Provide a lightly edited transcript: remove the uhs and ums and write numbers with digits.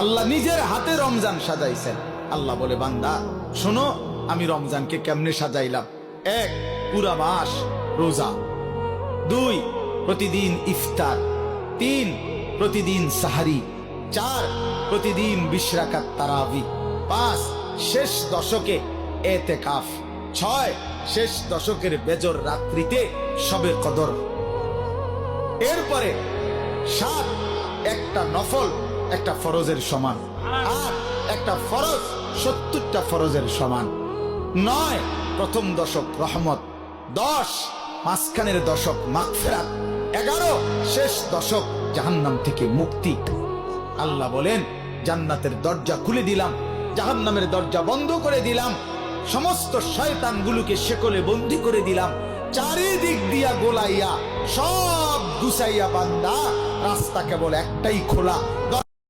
আল্লাহ নিজের হাতে রমজান সাজাইছেন। আল্লাহ বলে, বান্দা শোনো আমি রমজানকে কেমনে সাজাইলাম। 1, পুরা মাস রোজা। 2, প্রতিদিন ইফতার। 3, প্রতিদিন সাহারি। 4, প্রতিদিন 20 রাকাত তারাবি। 5, শেষ দশকে এতেকাফ। 6, শেষ দশকের বেজর রাত্রিতে শবে কদর। এরপরে 7, একটা নফল একটা ফরজের সমান। 8, একটা ফরজ 70টা ফরজের সমান। 9, প্রথম দশক রহমত। 10, মাঝখানের দশক মাগফিরাত। 11, শেষ দশক জাহান্নাম থেকে মুক্তি। আল্লাহ বলেন, জান্নাতের দরজা খুলে দিলাম, জাহান্নামের দরজা বন্ধ করে দিলাম, সমস্ত শয়তানগুলোকে শেকলে বন্দী করে দিলাম, চারিদিক দিয়া গোলাইয়া সব গুছাইয়া বান্দা রাস্তা কেবল একটাই খোলা।